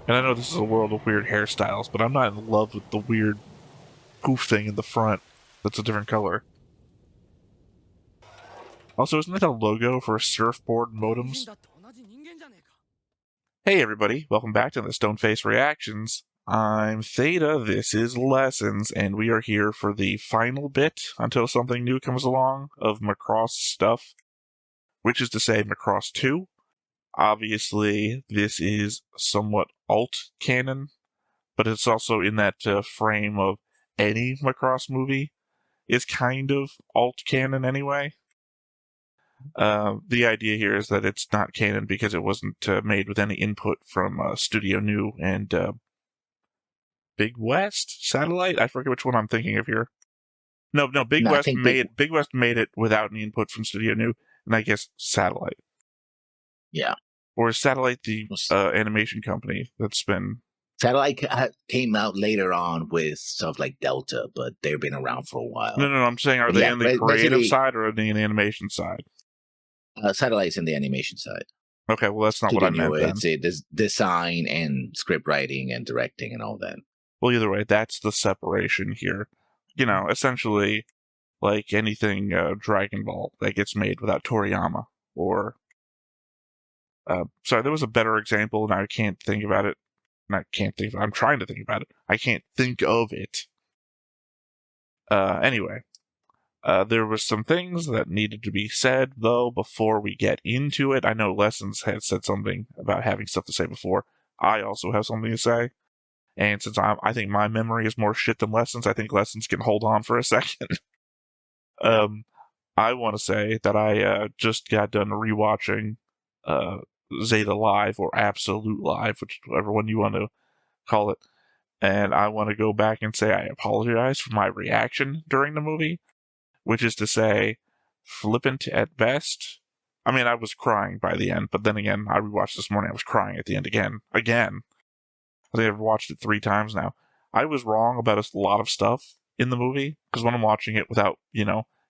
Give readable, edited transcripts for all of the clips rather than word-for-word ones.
And I know this is a world of weird hairstyles, but I'm not in love with the weird poof thing in the front that's a different color. Also, isn't that a logo for surfboard modems? Hey everybody, welcome back to the Stoneface Reactions. I'm Theta, this is Lessons, and we are here for the final bit until something new comes along of Macross stuff, which is to say Macross 2. Obviously, this is somewhat alt-canon, but it's also in that frame of any Macross movie is kind of alt-canon anyway. The idea here is that it's not canon because it wasn't made with any input from Studio New and Big West Satellite. I forget which one I'm thinking of here. No, Big No, I West think Big West made it without any input from Studio New, and I guess Satellite. Yeah. Or is Satellite the animation company that's been... Satellite came out later on with stuff like Delta, but they've been around for a while. No, I'm saying, are they on the creative side or on the animation side? Satellite's in the animation side. Okay, well, that's not what I meant then. It's design and script writing and directing and all that. Well, either way, that's the separation here. You know, essentially, like anything Dragon Ball that gets made without Toriyama, or... sorry, there was a better example, and I can't think about it. I'm trying to think about it. I can't think of it. Anyway, there were some things that needed to be said, though, before we get into it. I know Lessons had said something about having stuff to say before. I also have something to say. And since I think my memory is more shit than Lessons, I think Lessons can hold on for a second. I want to say that I just got done rewatching Zeta Live or Absolute Live, whichever one you want to call it. And I want to go back and say I apologize for my reaction during the movie, which is to say, flippant at best. I mean, I was crying by the end, but then again, I rewatched this morning, I was crying at the end again. I think I've watched it 3 times now. I was wrong about a lot of stuff in the movie, because when I'm watching it without,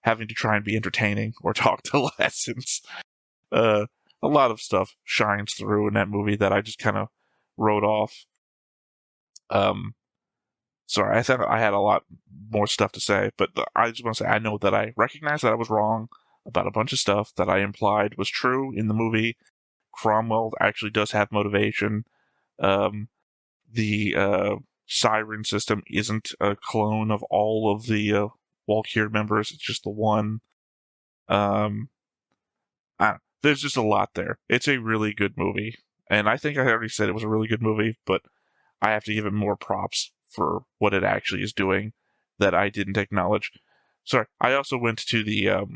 having to try and be entertaining or talk to Lessons, a lot of stuff shines through in that movie that I just kind of wrote off. Sorry, I thought I had a lot more stuff to say, but I just want to say I know that I recognize that I was wrong about a bunch of stuff that I implied was true in the movie. Cromwell actually does have motivation. The siren system isn't a clone of all of the Walkure members. It's just the one. There's just a lot there. It's a really good movie. And I think I already said it was a really good movie, but I have to give it more props for what it actually is doing that I didn't acknowledge. Sorry, I also went to the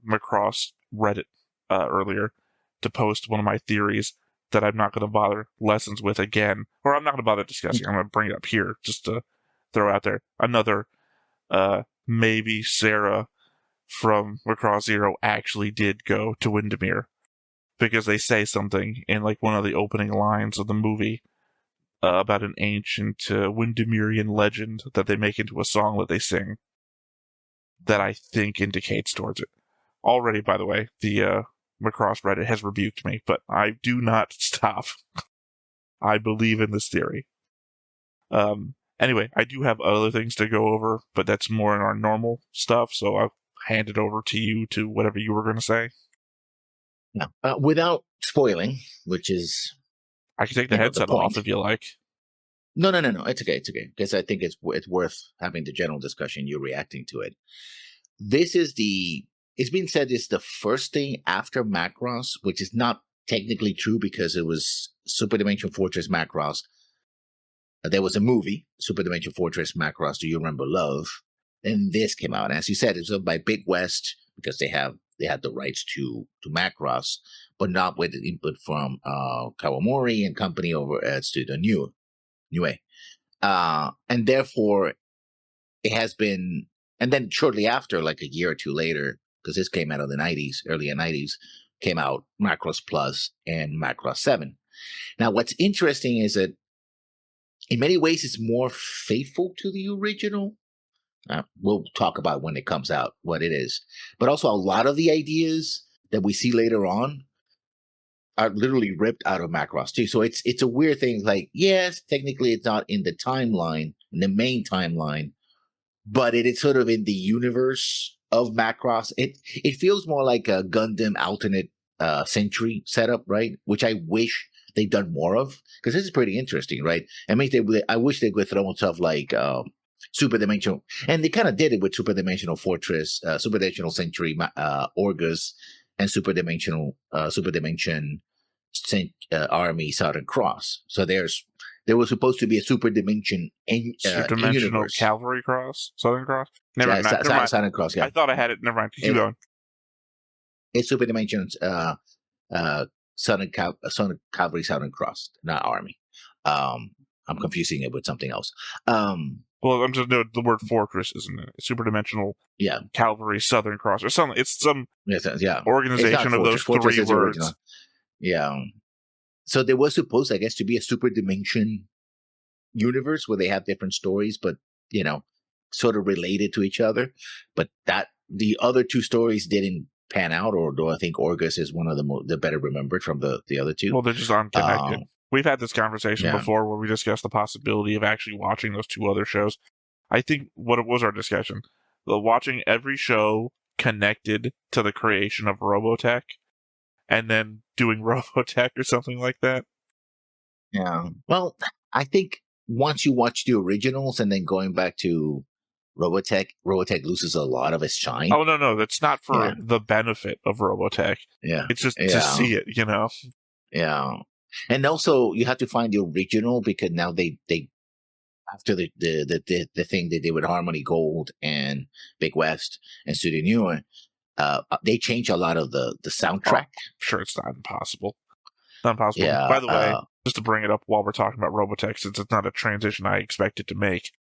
Macross Reddit earlier to post one of my theories that I'm not going to bother Lessons with again. Or I'm not going to bother discussing. I'm going to bring it up here just to throw out there. Another, maybe Sarah from Macross Zero actually did go to Windermere, because they say something in like one of the opening lines of the movie about an ancient Windermerean legend that they make into a song that they sing that I think indicates towards it. Already, by the way, the Macross Reddit has rebuked me, but I do not stop. I believe in this theory. Anyway, I do have other things to go over, but that's more in our normal stuff, so I'll hand it over to you to whatever you were going to say. No, without spoiling, which is... I can take the headset off if you like. No. It's okay, because I think it's worth having the general discussion. You're reacting to it. This is it's been said it's the first thing after Macross, which is not technically true because it was Super Dimension Fortress Macross. There was a movie, Super Dimension Fortress Macross, Do You Remember Love? And this came out. And as you said, it's by Big West because they had the rights to Macross, but not with the input from Kawamori and company over at Studio New. And therefore, it has been, and then shortly after, like a year or two later, because this came out in the 90s, early 90s, came out Macross Plus and Macross 7. Now, what's interesting is that in many ways, it's more faithful to the original. We'll talk about when it comes out what it is. But also a lot of the ideas that we see later on are literally ripped out of Macross too. So it's a weird thing. Like, yes, technically it's not in the timeline, in the main timeline, but it is sort of in the universe of Macross. It feels more like a Gundam alternate century setup, right? Which I wish they've done more of, because this is pretty interesting, right? I wish they would throw stuff like super dimensional, and they kind of did it with super dimensional fortress, super dimensional century, Orgus, and super dimension army Southern Cross. So there was supposed to be a super dimension in Dimensional universe. Cavalry Cross? Southern Cross? Never mind. Southern Cross, yeah. I thought I had it. Never mind. Keep going. It's super dimensions Southern Cavalry Southern Cross, not army. I'm confusing it with something else. Well, I'm just doing the word fortress, isn't it? Super dimensional Cavalry Southern Cross or something. It's some organization of those fortress three words. Original. Yeah. So there was supposed, I guess, to be a super dimension universe where they have different stories, but sort of related to each other. But the other two stories didn't pan out, or do I think Orgus is one of the better remembered from the other two? Well, they're just unconnected. We've had this conversation before where we discussed the possibility of actually watching those two other shows. I think what was our discussion? Watching every show connected to the creation of Robotech and then doing Robotech or something like that. Yeah. Well, I think once you watch the originals and then going back to Robotech loses a lot of its shine. Oh, no. That's not for the benefit of Robotech. Yeah. It's just to see it, Yeah. And also you have to find the original, because now they after the thing they did with Harmony Gold and Big West and Studio Newer, they changed a lot of the soundtrack. Sure, it's not impossible. Not impossible. Yeah, by the way, just to bring it up while we're talking about Robotech, since it's not a transition I expected to make,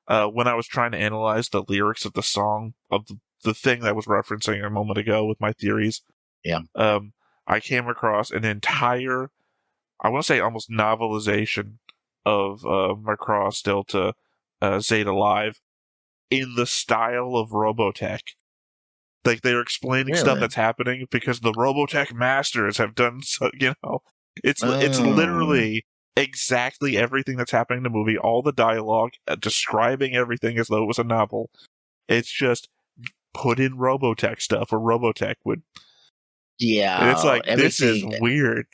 when I was trying to analyze the lyrics of the song, of the thing that I was referencing a moment ago with my theories, I came across an entire, I want to say almost novelization of Macross Delta Zeta Live in the style of Robotech. Like, they're explaining stuff that's happening because the Robotech masters have done so, it's literally exactly everything that's happening in the movie, all the dialogue, describing everything as though it was a novel. It's just put in Robotech stuff, or Robotech would. Yeah. And it's like, this is weird.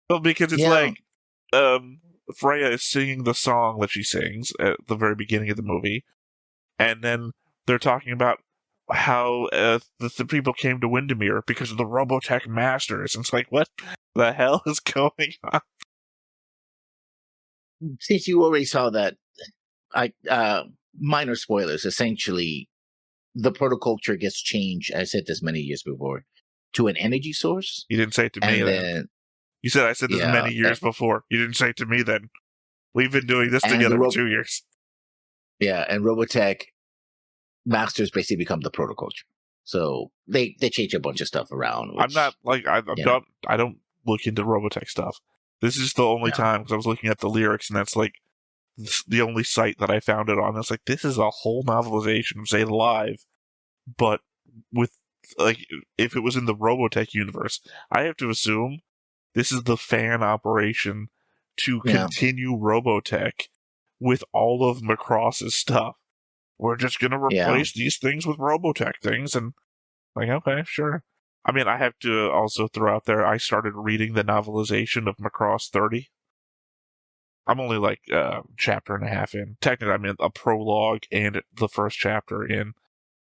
Well, because it's like, Freya is singing the song that she sings at the very beginning of the movie, and then they're talking about how the people came to Windermere because of the Robotech masters. And it's like, what the hell is going on? Since you already saw that, minor spoilers. Essentially, the protoculture gets changed. I said this many years before, to an energy source. You didn't say it to me then. You said I said this many years before. You didn't say it to me then. We've been doing this together for 2 years. Yeah, and Robotech masters basically become the protoculture. So they change a bunch of stuff around. I'm not like I don't look into Robotech stuff. This is the only time, because I was looking at the lyrics, and that's like the only site that I found it on. It's like, this is a whole novelization of Zeta Live, but with, like, if it was in the Robotech universe, I have to assume this is the fan operation to continue Robotech with all of Macross's stuff. We're just going to replace these things with Robotech things, and like, okay, sure. I mean, I have to also throw out there, I started reading the novelization of Macross 30. I'm only like chapter and a half in. Technically, I'm in a prologue and the first chapter in.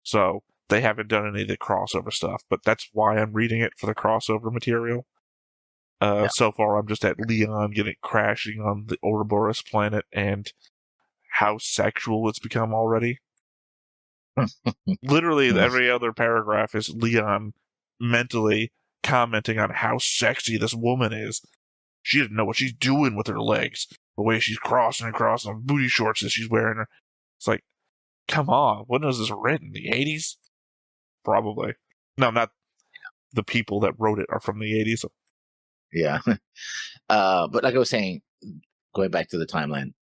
So they haven't done any of the crossover stuff, but that's why I'm reading it, for the crossover material. So far, I'm just at Leon getting crashing on the Ouroboros planet and how sexual it's become already. Literally, every other paragraph is Leon mentally commenting on how sexy this woman is. She doesn't know what she's doing with her legs. The way she's crossing across the booty shorts that she's wearing. It's like, come on. When was this written? The 80s? Probably. No, not the people that wrote it are from the 80s. Yeah. But like I was saying, going back to the timeline,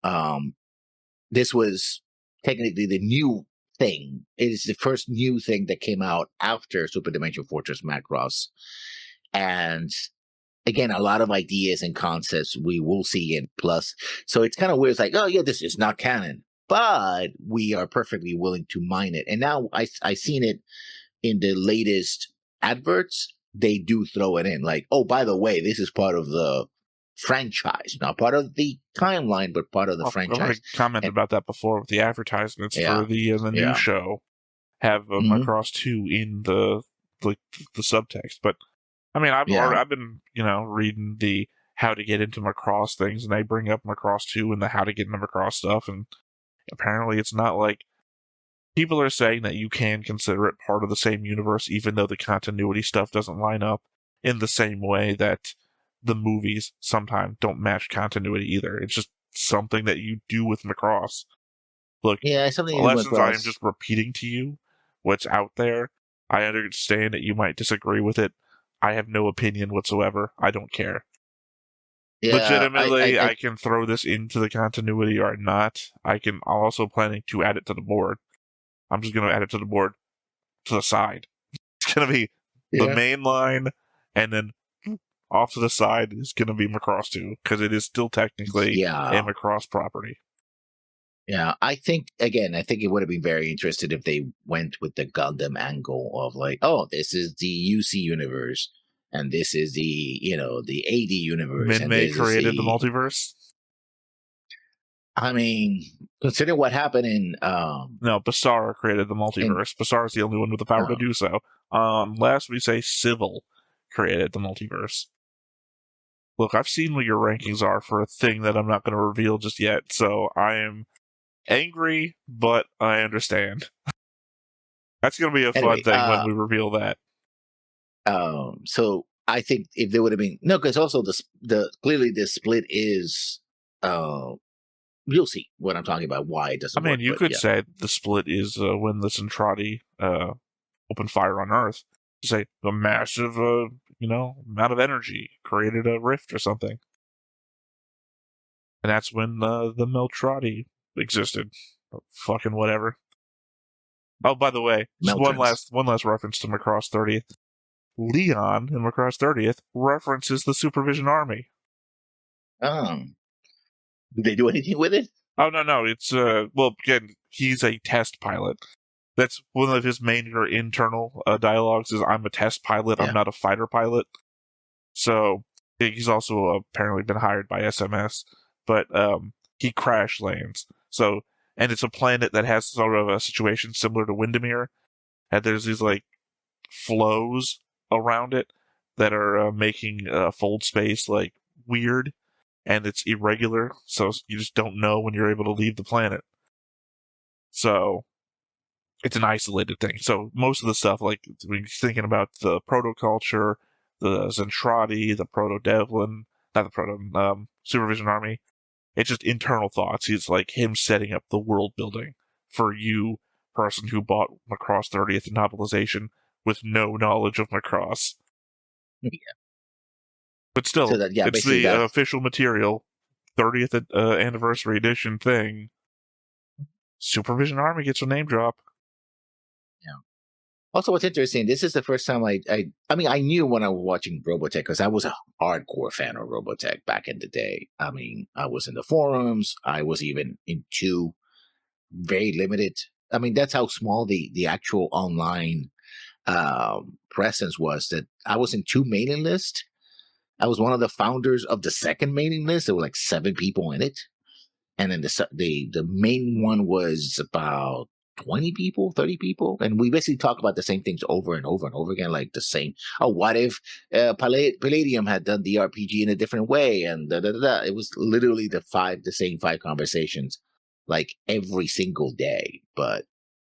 this was technically the new thing. It is the first new thing that came out after Super Dimension Fortress Macross. And again, a lot of ideas and concepts we will see in Plus. So it's kind of weird. It's like, oh yeah, this is not canon, but we are perfectly willing to mine it. And now I seen it in the latest adverts. They do throw it in, like, oh, by the way, this is part of the franchise, not part of the timeline, but part of the Well, I franchise. commented And about that before with the advertisements yeah, for the new yeah, show have hmm Macross 2 in the subtext. But I mean, yeah, I've been reading the how to get into Macross things, and they bring up Macross 2 and the how to get into Macross stuff, and apparently it's not like people are saying that you can consider it part of the same universe, even though the continuity stuff doesn't line up in the same way that the movies sometimes don't match continuity either. It's just something that you do with Macross. Look, yeah. Something to do with lessons I am Cross. just repeating to you what's out there. I understand that you might disagree with it. I have no opinion whatsoever. I don't care. Yeah, Legitimately, I can throw this into the continuity or not. I'm also planning to add it to the board. I'm just going to add it to the board to the side. It's going to be the yeah, main line, and then off to the side is going to be Macross 2, because it is still technically a yeah. Macross property. Yeah, I think again, I think it would have been very interested if they went with the Gundam angle of like, oh, this is the UC universe, and this is the the AD universe, and Minmay this is created the the. multiverse. I mean, considering what happened No, Basara created the in multiverse. Basara's the only one with the power to uh, do so. Last we say Civil created the multiverse. Look, I've seen what your rankings are for a thing that I'm not going to reveal just yet, so I am angry, but I understand. That's going to be a fun anyway, thing when we reveal that. so I think if there would have been no, because also the clearly this split is you'll see what I'm talking about, why it I doesn't mean, work, you but could yeah. say the split is when the Centrati opened fire on Earth. Say the massive, amount of energy created a rift or something, and that's when the Meltrati existed. Or fucking whatever. Oh, by the way, just Meltrons. one last reference to Macross 30th. Leon in Macross 30th references the Supervision Army. Um, did they do anything with it? Oh no, it's well again, he's a test pilot. That's one of his main or internal dialogues is I'm a test pilot, I'm Yeah. not a fighter pilot. So he's also apparently been hired by SMS, but he crash lands. So and it's a planet that has sort of a situation similar to Windermere, and there's these like flows around it that are making fold space like weird, and it's irregular, so you just don't know when you're able to leave the planet. So it's an isolated thing. So most of the stuff, like when you're thinking about the proto-culture, the Zentradi, the proto-Devlin, not the Supervision Army, it's just internal thoughts. It's like him setting up the world building for you, person who bought Macross 30th novelization with no knowledge of Macross. Yeah. But So still, that yeah, it's basically the that. official material, 30th anniversary edition thing. Supervision Army gets a name drop. Yeah. Also, what's interesting, this is the first time I mean, I knew when I was watching Robotech because I was a hardcore fan of Robotech back in the day. I mean, I was in the forums. I was even into very limited. I mean, that's how small the actual online presence was. That I was in two mailing lists. I was one of the founders of the second mailing list. There were like 7 people in it, and then the main one was about 20 people, 30 people, and we basically talk about the same things over and over and over again, like the same. Oh, what if Palladium had done the RPG in a different way? And da, da, da, da. It was literally the same 5 conversations, like every single day. But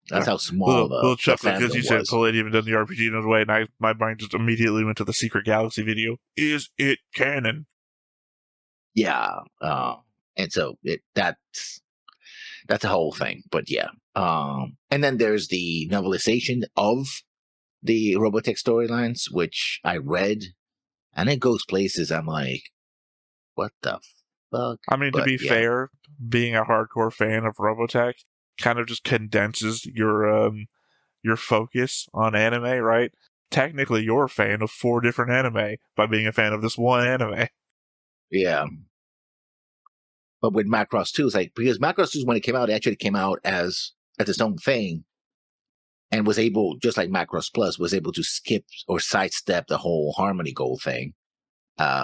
that's Yeah. how small Little the chuckle because you fandom said was. Palladium had done the RPG in a way, and my mind just immediately went to the Secret Galaxy video. Is it canon? Yeah, and so that's a whole thing. But yeah, and then there's the novelization of the Robotech storylines, which I read, and it goes places. I'm like, what the fuck? I mean, to But be yeah, fair, being a hardcore fan of Robotech kind of just condenses your focus on anime, right? technically you're a fan of 4 different anime by being a fan of this one anime. Yeah. But with Macross 2, it's like, because Macross 2, when it came out, it actually came out as its own thing and was able, just like Macross Plus, was able to skip or sidestep the whole Harmony Gold thing,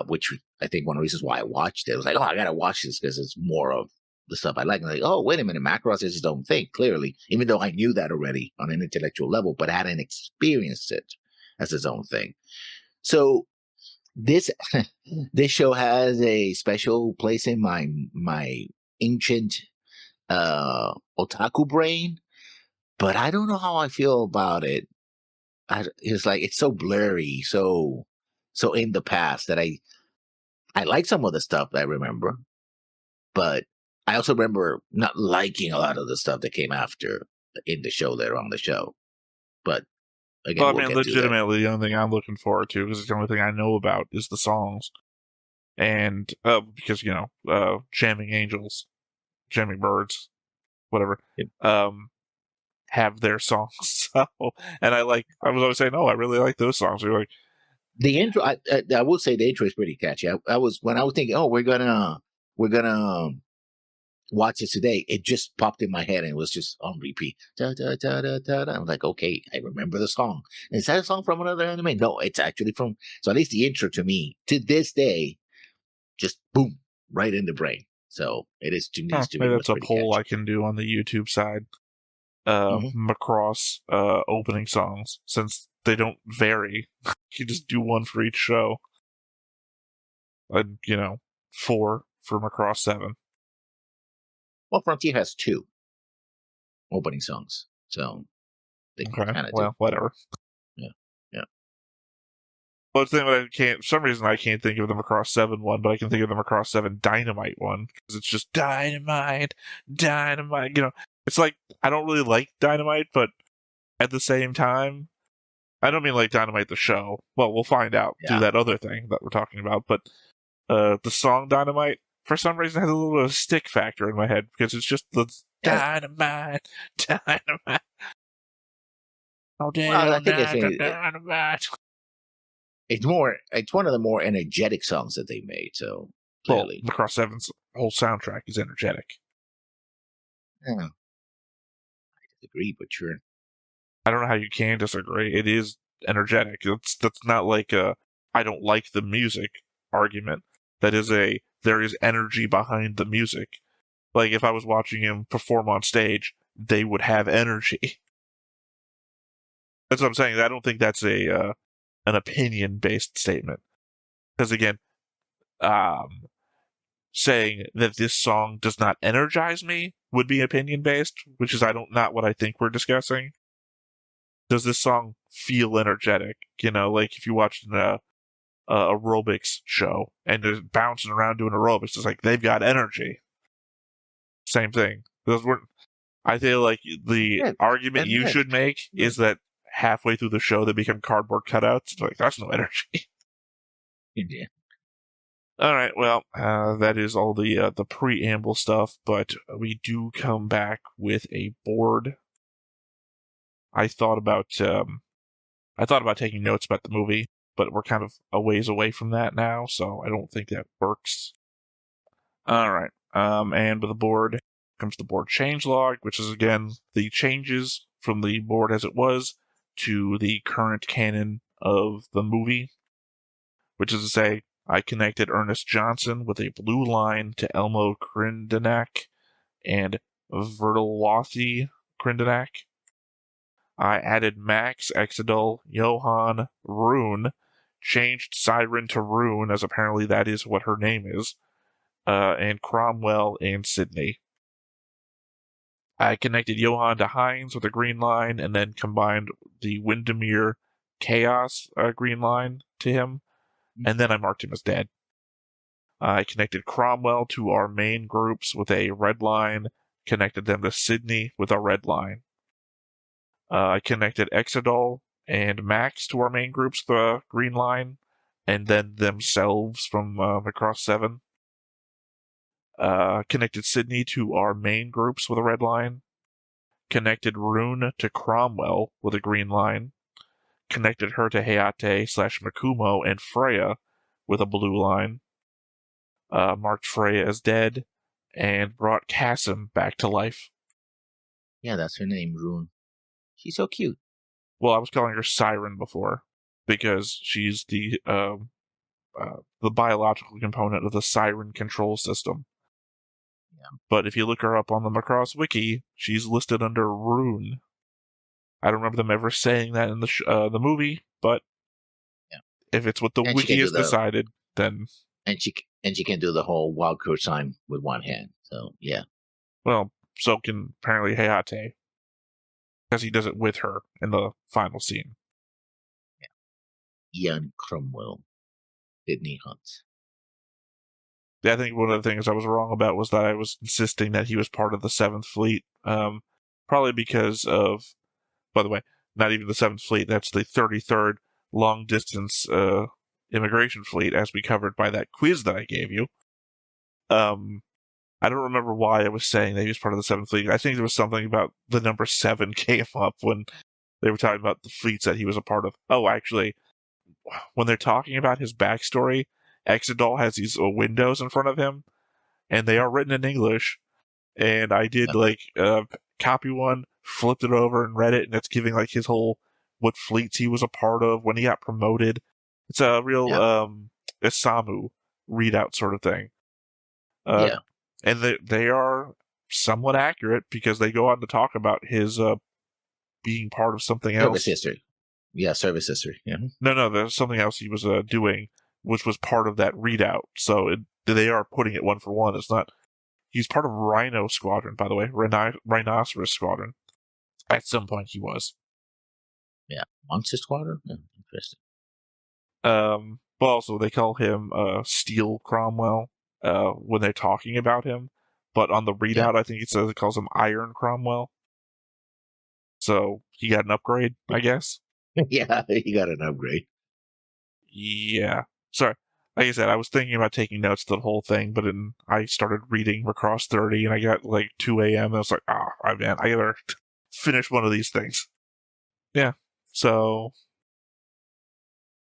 which I think one of the reasons why I watched it was like, oh, I got to watch this because it's more of the stuff I like. And like, oh, wait a minute, Macross is its own thing, clearly, even though I knew that already on an intellectual level, but I hadn't experienced it as its own thing. So this this show has a special place in my ancient otaku brain, but I don't know how I feel about it. It's like it's so blurry, so in the past that I like some of the stuff that I remember, but I also remember not liking a lot of the stuff that came after in the show later on the show. But again, Well, I we'll mean, get to that. legitimately, the only thing I'm looking forward to, because it's the only thing I know about, is the songs. And, because, Jamming Angels, Jamming Birds, whatever, Yep. have their songs. So, and I was always saying, oh, I really like those songs. You're like, The intro, I will say the intro is pretty catchy. I was thinking, oh, we're gonna watch this today. It just popped in my head and it was just on repeat. Da, da, da, da, da, da. I'm like, okay, I remember the song. Is that a song from another anime? No, it's actually from. So at least the intro to me to this day, just boom, right in the brain. So it is to needs to maybe me was that's a pretty poll I catchy. can do on the YouTube side. Mm-hmm. Macross opening songs, since they don't vary. You just do one for each show. And, 4 for Macross 7. Well, Frontier has 2 opening songs, so they Okay, kind of do. well, whatever. Yeah, yeah. But the thing that for some reason, I can't think of the Macross 7 one, but I can think of the Macross 7 Dynamite one, because it's just Dynamite, Dynamite. It's like, I don't really like Dynamite, but at the same time, I don't mean like Dynamite the show. Well, we'll find out through Yeah. that other thing that we're talking about, but the song Dynamite, for some reason, has a little bit of stick factor in my head, because it's just the Yeah. Dynamite, Dynamite. Oh, Well, I damn, think Dynamite. it's one of the more energetic songs that they made. So Well, clearly, Macross 7's whole soundtrack is energetic. yeah, I disagree, but sure. I don't know how you can disagree. It is energetic. That's not like a I don't like the music argument. That is there is energy behind the music. Like if I was watching him perform on stage, they would have energy. That's what I'm saying. I don't think that's a an opinion based statement. Because again, um, saying that this song does not energize me would be opinion based, which is not what I think we're discussing. Does this song feel energetic? Like if you watch an aerobics show and they're bouncing around doing aerobics, it's like they've got energy. Same thing. I feel like the Yeah, argument you energetic. should make is that halfway through the show they become cardboard cutouts. It's like, that's no energy. Yeah. All right, well, that is all the preamble stuff, but we do come back with a board. I thought about taking notes about the movie, but we're kind of a ways away from that now, so I don't think that works. All right, and with the board comes the board changelog, which is again the changes from the board as it was to the current canon of the movie, which is to say, I connected Ernest Johnson with a blue line to Elmo Krindenak and Verdelwathi Krindenak. I added Max, Exidol, Johan, Rune, changed Siren to Rune, as apparently that is what her name is, and Cromwell and Sydney. I connected Johan to Heinz with a green line, and then combined the Windermere Chaos green line to him, and then I marked him as dead. I connected Cromwell to our main groups with a red line, connected them to Sydney with a red line. I connected Exidol and Max to our main groups with a green line, and then themselves from Macross 7. Connected Sydney to our main groups with a red line. Connected Rune to Cromwell with a green line. connected her to Hayate/Makumo and Freya with a blue line, marked Freya as dead, and brought Kasim back to life. Yeah, that's her name, Rune. She's so cute. Well, I was calling her Siren before because she's the biological component of the Siren control system. Yeah. But if you look her up on the Macross wiki, she's listed under Rune. I don't remember them ever saying that in the movie, but if it's what the wiki has decided, then and she can do the whole wild card sign with one hand. So yeah. Well, so can apparently Hayate, because he does it with her in the final scene. Yeah. Ian Cromwell, Sydney Hunt. Yeah, I think one of the things I was wrong about was that I was insisting that he was part of the 7th Fleet. Probably because of, by the way, not even the 7th Fleet, that's the 33rd Long Distance Immigration Fleet, as we covered by that quiz that I gave you. I don't remember why I was saying that he was part of the 7th Fleet. I think there was something about the number 7 came up when they were talking about the fleets that he was a part of. Oh, actually, when they're talking about his backstory, Exodol has these windows in front of him, and they are written in English. And I did copy one, flipped it over, and read it, and it's giving like his whole what fleets he was a part of when he got promoted. It's a real Isamu readout sort of thing. And they are somewhat accurate because they go on to talk about his being part of something else. Service history. Yeah, service history. Yeah. No, there's something else he was doing, which was part of that readout. So they are putting it one for one. It's not. He's part of Rhino Squadron, by the way, Rhinoceros Squadron. At some point, he was. Yeah, Monster Squadron. Yeah, interesting. But also they call him Steel Cromwell when they're talking about him. But on the readout, I think it calls him Iron Cromwell. So he got an upgrade, I guess. Yeah, he got an upgrade. Yeah. Sorry. Like I said, I was thinking about taking notes of the whole thing, but then I started reading Macross 30, and I got like 2 a.m., and I was like, man, I gotta finish one of these things. Yeah. So,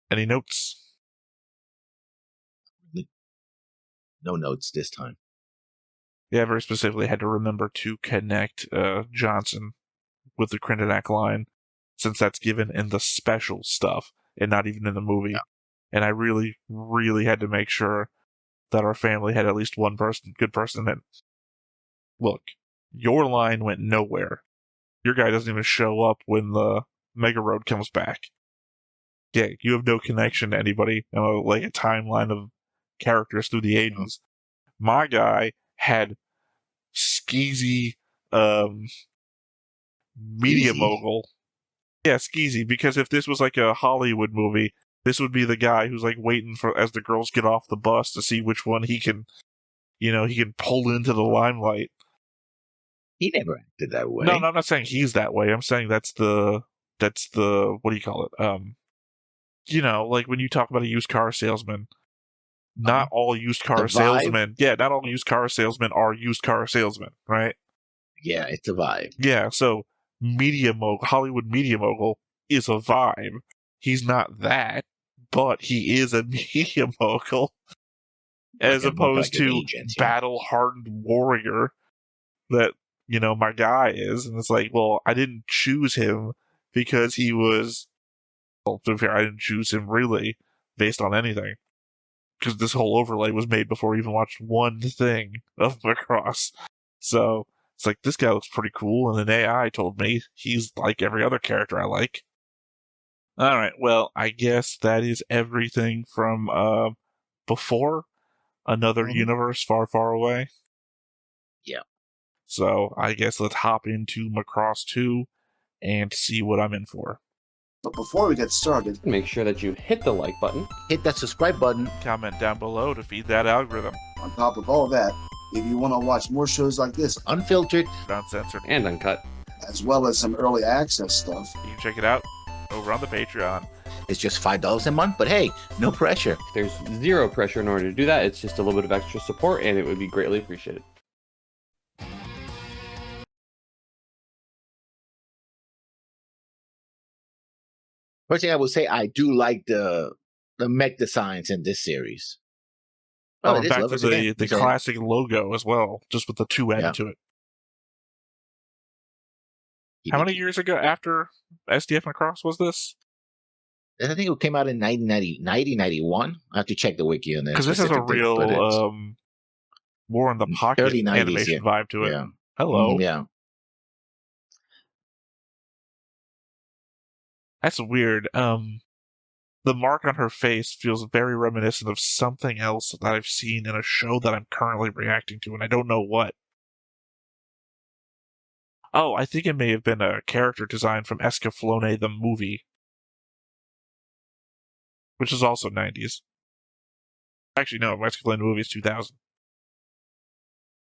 any notes? No notes this time. Yeah, very specifically had to remember to connect Johnson with the Crindanak line, since that's given in the special stuff and not even in the movie. Yeah. And I really, really had to make sure that our family had at least one good person that, look, your line went nowhere. Your guy doesn't even show up when the Mega Road comes back. Yeah, you have no connection to anybody, like a timeline of characters through the ages. Mm-hmm. My guy had skeezy media mogul. Yeah, skeezy, because if this was like a Hollywood movie, this would be the guy who's like waiting for as the girls get off the bus to see which one he can pull into the limelight. He never acted that way. No, I'm not saying he's that way. I'm saying that's the what do you call it? Like when you talk about a used car salesman, not all used car salesmen. Yeah, not all used car salesmen are used car salesmen, right? Yeah, it's a vibe. Yeah, so Hollywood media mogul is a vibe. He's not that, but he is a media mogul, as opposed to battle-hardened warrior that my guy is. And it's like, well, I didn't choose him because he was. Well, to be fair, I didn't choose him really based on anything, because this whole overlay was made before I even watched one thing of Macross. So it's like, this guy looks pretty cool, and an AI told me he's like every other character I like. Alright, well, I guess that is everything from before Another Universe Far, Far Away. Yeah. So I guess let's hop into Macross 2 and see what I'm in for. But before we get started, make sure that you hit the like button, hit that subscribe button, comment down below to feed that algorithm. On top of all that, if you want to watch more shows like this, unfiltered, uncensored, and uncut, as well as some early access stuff, you can check it out over on the Patreon. It's just $5 a month, but hey, no pressure. There's zero pressure in order to do that. It's just a little bit of extra support, and it would be greatly appreciated. First thing I would say, I do like the mech designs in this series. Oh, it is back to Lovers again. the So, classic logo as well, just with the 2 added Yeah. to it. How many years ago after SDF Macross was this? I think it came out in 1991. I have to check the wiki on that. Because this has a specific date, but real it's War in the Pocket early 90s, animation yeah. vibe to it. Yeah. Hello. Yeah. That's weird. The mark on her face feels very reminiscent of something else that I've seen in a show that I'm currently reacting to, and I don't know what. Oh, I think it may have been a character design from Escaflowne the movie, which is also 90s. Actually, no, Escaflowne the movie is 2000.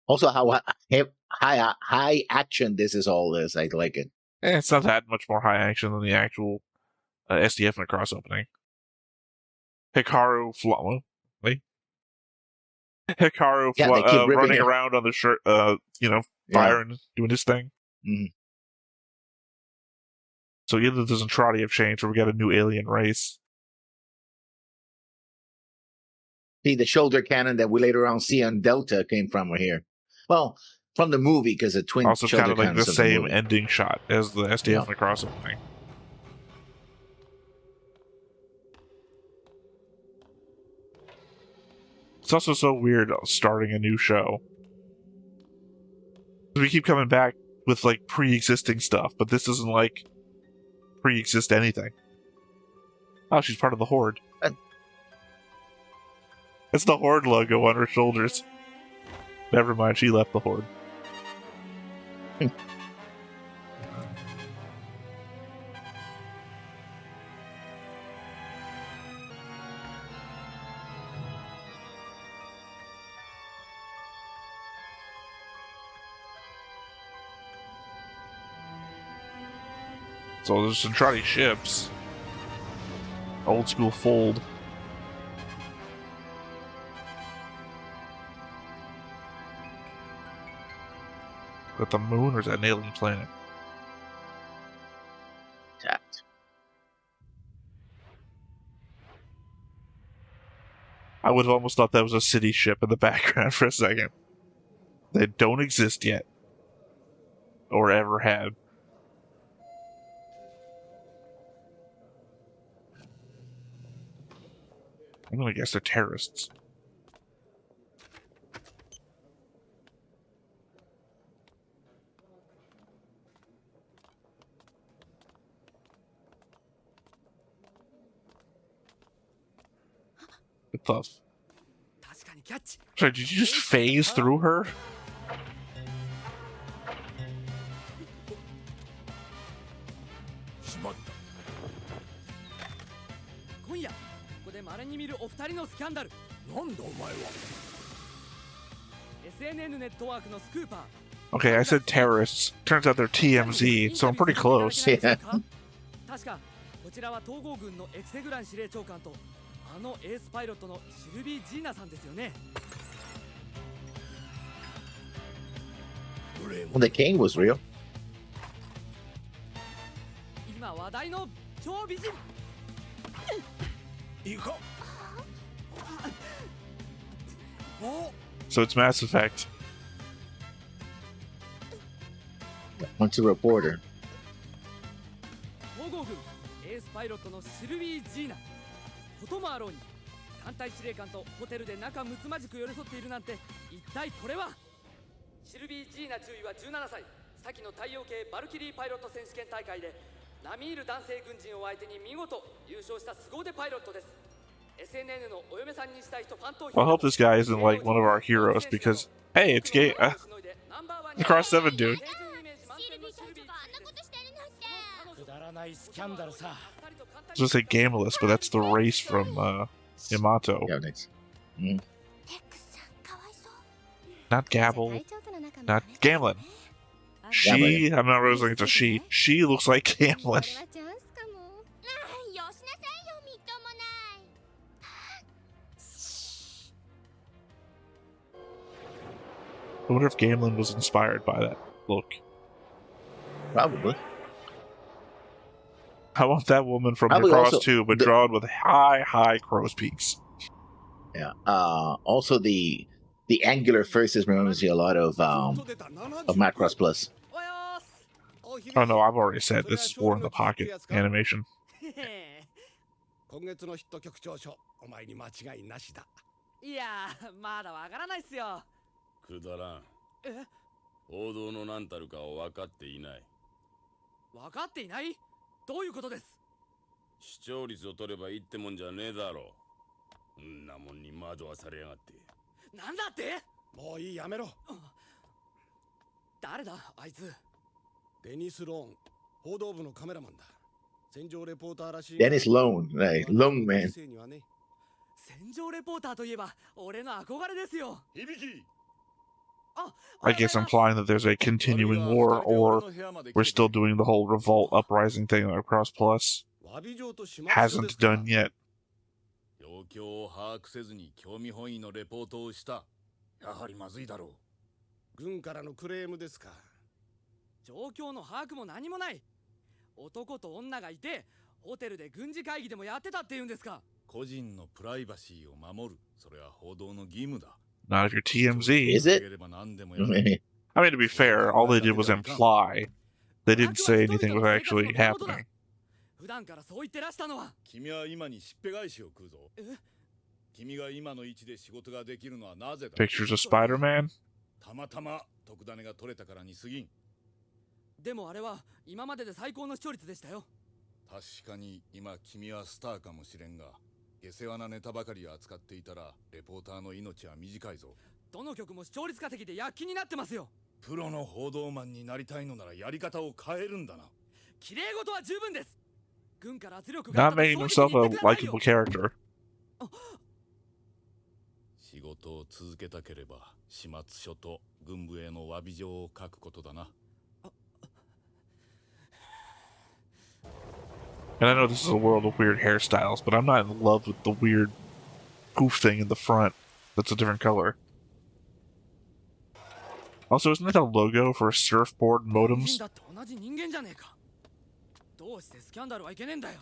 Also, how high action this is all is. I like it. It's not that much more high action than the actual SDF Macross opening. Hikaru Yeah, they keep ripping running it. around on the shirt, firing, doing his thing. Mhm. So either the Zentradi have changed, or we got a new alien race. See, the shoulder cannon that we later on see on Delta came from here. Well, from the movie, because the twin Also, shoulder kind of like the cannons of same movie. ending shot as the SDF Macross opening. It's also so weird starting a new show. We keep coming back with like pre-existing stuff, but this doesn't like pre-exist anything. Oh, she's part of the Horde. It's the Horde logo on her shoulders. Never mind, she left the Horde. So there's some Zentradi ships. Old school fold. Is that the moon or is that an alien planet? Tapped. I would have almost thought that was a city ship in the background for a second. They don't exist yet. Or ever have. I'm gonna guess they're terrorists. Good stuff. Sorry, did you just phase through her? Okay, I said terrorists. Turns out they're TMZ, so I'm pretty close. Yeah. 確かこちらは統合軍のエクセグラン司令長官とあのエースパイロットのシルビー・ジーナさんですよね。 Well, the king was real. 今話題の超美人。いか。So it's Mass Effect. Once a reporter. 統合軍エースパイロットのシルビー・ジーナ。こともあろうに艦隊司令官とホテルで仲睦まじく寄り添っているなんて一体これは。シルビー・ジーナ中尉は17歳、先の太陽系バルキリーパイロット選手権大会で並みいる男性軍人を相手に見事優勝した凄腕パイロットです。SNN のお嫁さんにしたい人ファン投票。 I hope this guy isn't like one of our heroes because, hey, it's gay. Cross 7 dude. くだらないスキャンダルさ。 I was gonna say Gameless, but that's the race from Yamato. Yeah, next. Not Gabble. Not Gamlin. She, I'm not really looking at she. She looks like Gamlin. I wonder if Gamlin was inspired by that look. Probably. I want that woman from Probably Macross also too, but the- drawn with high crow's peaks. Yeah. Also the angular faces reminds me a lot of Macross Plus. Oh no, I've already said this is War in the Pocket animation. 今月のヒット曲調書お前に間違いなしだ。いやまだわからないっすよ。くだらん。え、報道の何たるかを分かっていない。分かっていない？どういうことです？視聴率を取ればいいってもんじゃねえだろう。んなもんに惑わされやがって。なんだって？もういい、やめろ。誰だあいつ？デニス・ローン、報道部のカメラマンだ。戦場レポーターらしい。 Dennis Lone, right? Lone Man. 戦場レポーターといえば俺の憧れですよ。響き。 I guess implying that there's a continuing war, or we're still doing the whole revolt uprising thing that Macross Plus hasn't done yet. 状況を把握せずに興味本位のレポートをした。やはりまずいだろう。軍からのクレームですか。状況の把握も何もない。男と女がいてホテルで軍事会議でもやってたって言うんですか。個人のプライバシーを守る、それは報道の義務だ。 Not if you're TMZ. Is it? I mean, to be fair, all they did was imply. They didn't say anything was actually happening. 普段からそう言ってらしたのは。君は今にしっぺ返しを食うぞ。え？君が今の位置で仕事ができるのはなぜだ。 Pictures of Spider-Man? たまたま特ダネが取れたからに過ぎん。でもあれは今までで最高の視聴率でしたよ。確かに今君はスターかもしれんが、下世話なネタばかり扱っていたらレポーターの命は短いぞ。どの曲も視聴率稼ぎで躍起になってますよ。プロの報道マンになりたいのならやり方を変えるんだな。綺麗事は十分です。軍から圧力が Not making himself a likable character. 仕事を続けたければ始末書と軍部への詫び状を書くことだな。 And I know this is a world of weird hairstyles, but I'm not in love with the weird poof thing in the front that's a different color. Also, isn't that a logo for surfboard modems? だって同じ人間じゃねえか。どうしてスキャンダルはいけねえんだよ。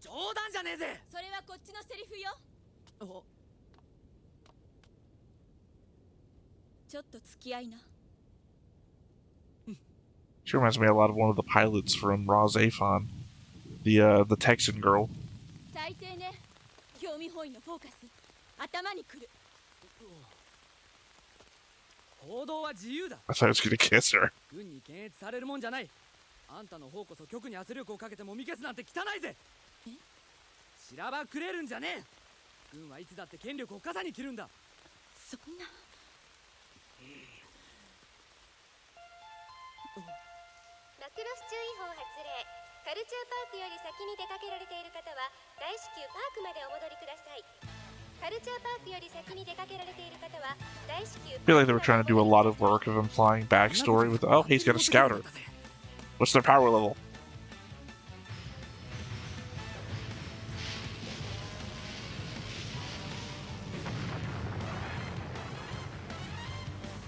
冗談じゃねえぜ。それはこっちのセリフよ。ちょっと付き合いな。 She reminds me a lot of one of the pilots from Ra's Afon, the Texan girl. 最低ね。興味本位のフォーカス。頭にくる。報道は自由だ。 I thought I was gonna kiss her. 軍に検閲されるもんじゃない。あんたの方こそ局に圧力をかけてもみ消すなんて汚いぜ。しらばくれるんじゃねえ。軍はいつだって権力を傘に切るんだ。そんな。マクロス注意報発令。カルチャーパークより先に出かけられている方は大至急パークまでお戻りください。カルチャーパークより先に出かけられている方は大至急。 I feel like they were trying to do a lot of work of implying backstory with, oh, he's got a scouter. What's their power level?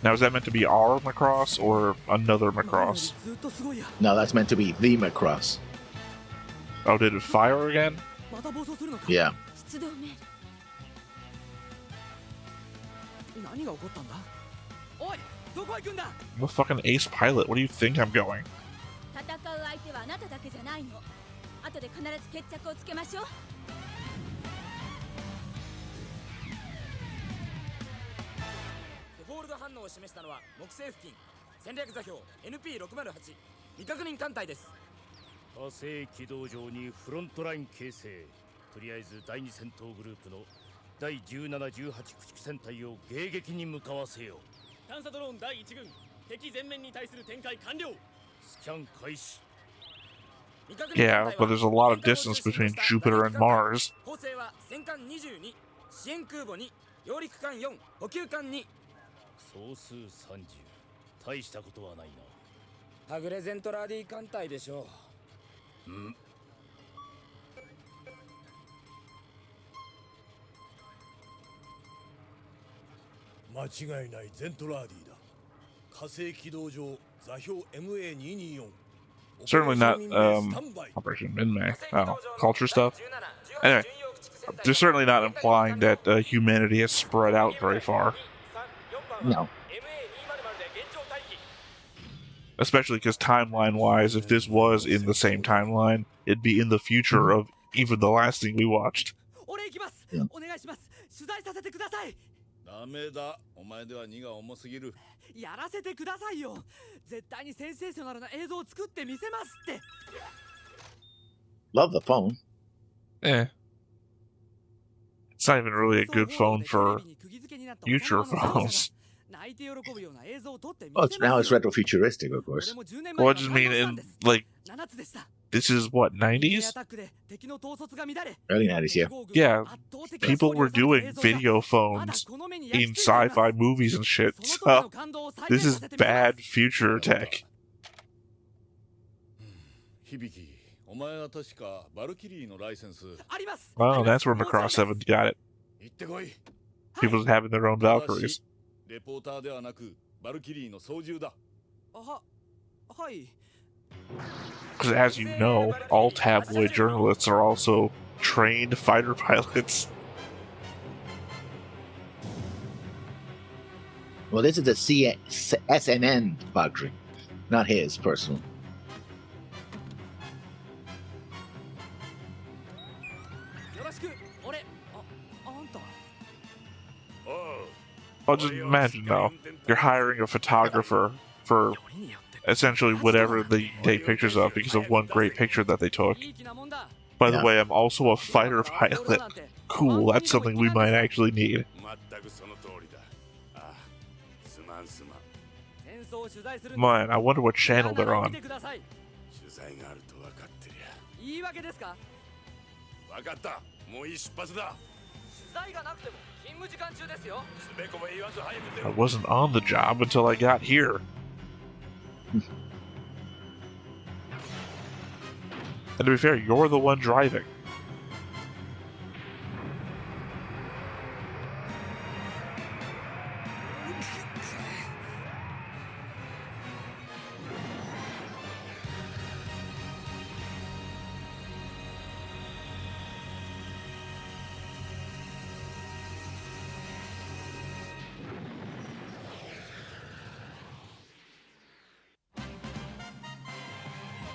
Now, is that meant to be our Macross or another Macross? ずっとすごいや。 No, that's meant to be the Macross. Oh, did it fire again? また暴走するのか。 Yeah. 出動メール。何が起こったんだ。おい、どこ行くんだ。 I'm a fucking ace pilot. What do you think I'm going? 戦う相手はあなただけじゃないの。後で必ず決着をつけましょう。デフォールド反応を示したのは木星付近戦略座標 NP608 未確認艦隊です。火星軌道上にフロントライン形成。とりあえず第2戦闘グループの第17、18駆逐戦隊を迎撃に向かわせよう。探査ドローン第1軍敵全面に対する展開完了。スキャン開始。 Yeah, but there's a lot of distance between Jupiter and Mars. 構成は戦艦22、支援空母2、揚陸艦4、補給艦2。総数30。大したことはないな。はぐれゼントラーディ艦隊でしょう。うん。間違いないゼントラーディだ。火星軌道上座標 MA224。Certainly not Operation Minmay. Oh, culture stuff. Anyway, they're certainly not implying that humanity has spread out very far. No. Especially because timeline-wise, if this was in the same timeline, it'd be in the future of even the last thing we watched. Yeah. ダメだ。お前では荷が重すぎる。やらせてくださいよ。絶対にセンセーショナルな映像を作ってみせますって。Love the phone. Eh. It's not even really a good phone for future phones. Well, now it's retrofuturistic, of course. Well, I just mean, like, this is what, 90s? Early 90s, yeah. Yeah, people were doing video phones in sci-fi movies and shit, so this is bad future tech. Oh, that's where Macross 7 got it. People just having their own Valkyries. Because as you know, all tabloid journalists are also trained fighter pilots. Well, this is the SNN Valkyrie, not his personal. Well, just imagine though, you're hiring a photographer for essentially whatever they take pictures of because of one great picture that they took. By the way, I'm also a fighter pilot. Cool, that's something we might actually need. Man, I wonder what channel they're on. I wasn't on the job until I got here. And to be fair, you're the one driving.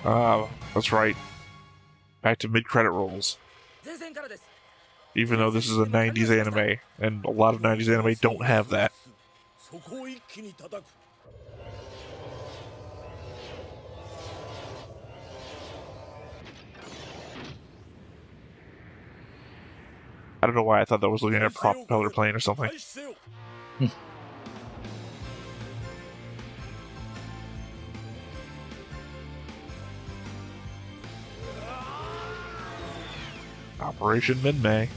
Ah, that's right. Back to mid-credit rolls. Even though this is a 90s anime, and a lot of 90s anime don't have that. I don't know why I thought that was looking at a propeller plane or something. Operation Minmay.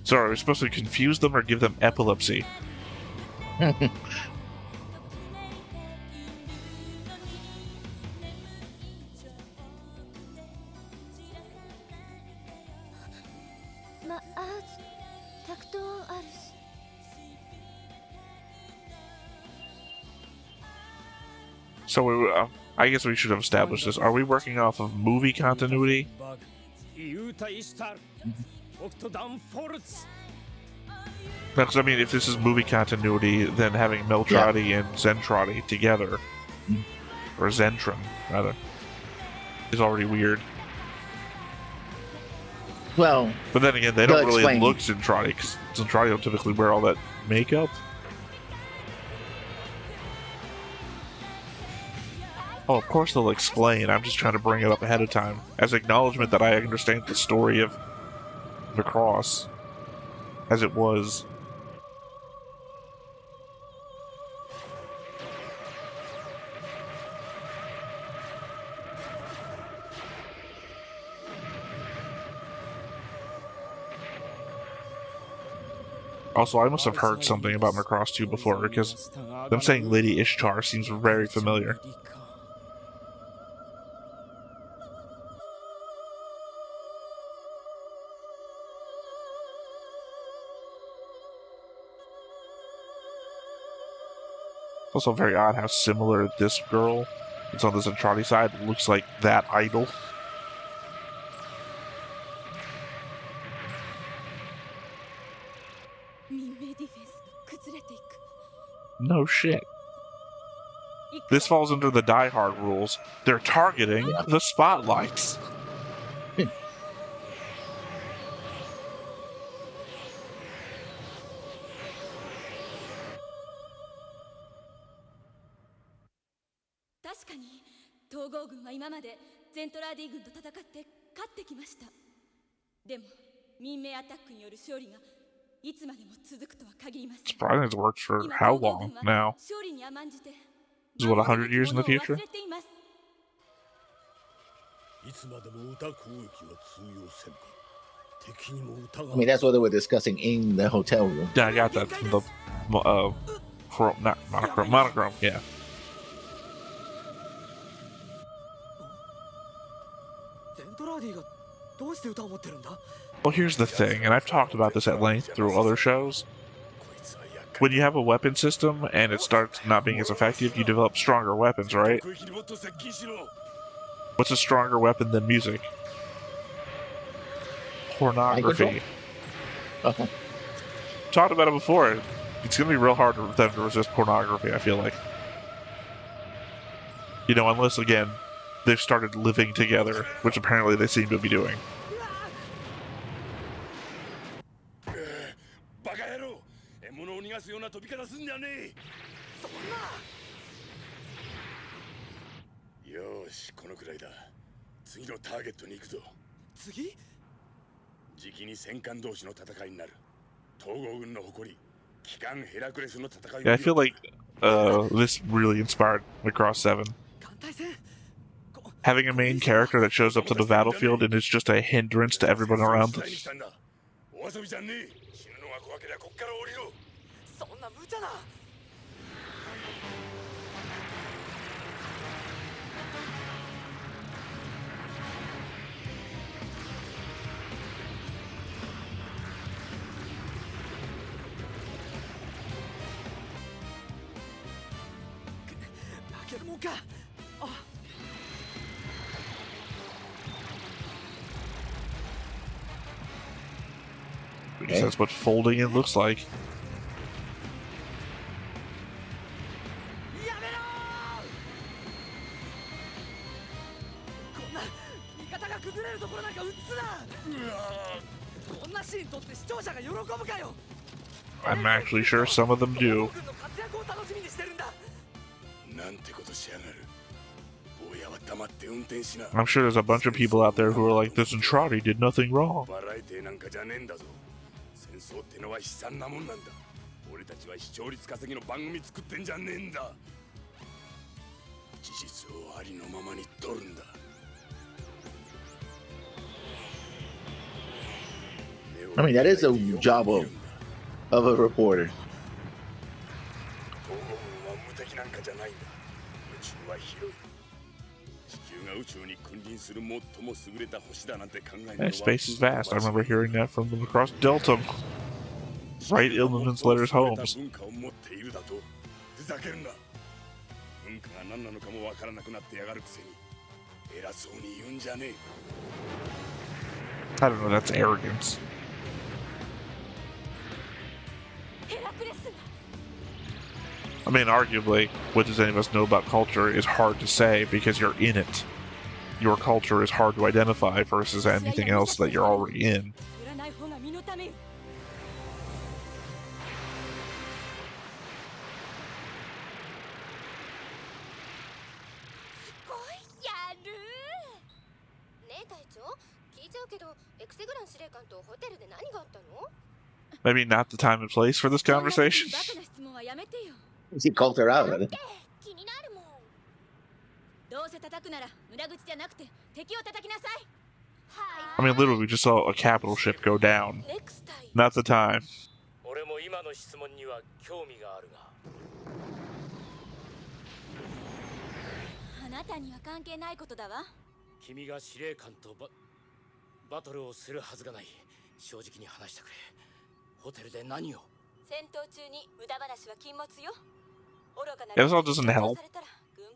So are we supposed to confuse them or give them epilepsy? So I guess we should have established this. Are we working off of movie continuity? Because, I mean, if this is movie continuity, then having Meltrati and Zentrati together, or Zentron, rather, is already weird. Well, but then again, they don't really look Zentrati, because Zentrati don't typically wear all that makeup. Oh, of course they'll explain. I'm just trying to bring it up ahead of time, as acknowledgement that I understand the story of Macross as it was. Also, I must have heard something about Macross 2 before, because them saying Lady Ishtar seems very familiar. Also very odd how similar this girl that's on the Zentradi side looks like that idol. No shit. This falls under the Die Hard rules. They're targeting the spotlights. Surprising it's worked for how long now? Is it, what, 100 years in the future? I mean, that's what they were discussing in the hotel room. Yeah, I got that from the monochrome, yeah. Well, here's the thing, and I've talked about this at length through other shows. When you have a weapon system and it starts not being as effective, you develop stronger weapons, right? What's a stronger weapon than music? Pornography. Okay. Talked about it before. It's going to be real hard for them to resist pornography, I feel like. You know, unless, again, they've started living together, which apparently they seem to be doing. Yeah, I feel like this really inspired Macross 7. Having a main character that shows up to the battlefield and is just a hindrance to everyone around them. Because that's what folding it looks like. I'm actually sure some of them do. I'm sure there's a bunch of people out there who are like, this Zentradi did nothing wrong. I mean, that is a job of a reporter. Yeah, space is vast. I remember hearing that from the Macross Delta. Write Illumin's letters homes. I don't know, that's arrogance. I mean, arguably, what does any of us know about culture is hard to say because you're in it. Your culture is hard to identify versus anything else that you're already in. Maybe not the time and place for this conversation. He called her out. I mean, literally, we just saw a capital ship go down. Not the time. It also doesn't help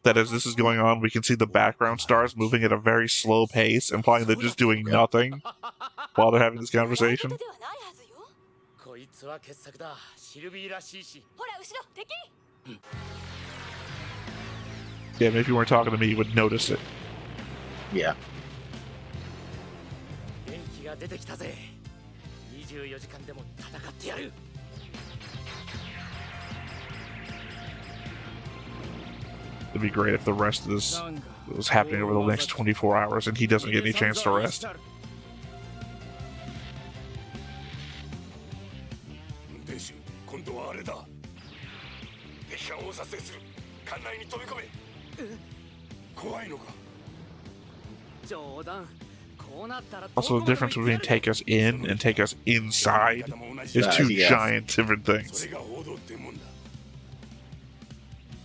that as this is going on, we can see the background stars moving at a very slow pace, implying they're just doing nothing while they're having this conversation. こいつは傑作だ。シルビーらしいし。ほら後ろ敵。Yeah, maybe if you weren't talking to me, you would notice it. Yeah. 元気が出てきたぜ。24時間でも戦ってやる。It'd be great if the rest of this was happening over the next 24 hours and he doesn't get any chance to rest. 運転手、今度はあれだ。敵が大撮影する。艦内に飛び込め。怖いのか。冗談。こうなったら。 Also, the difference between take us in and take us inside is two giant different things. それが王道ってもんだ。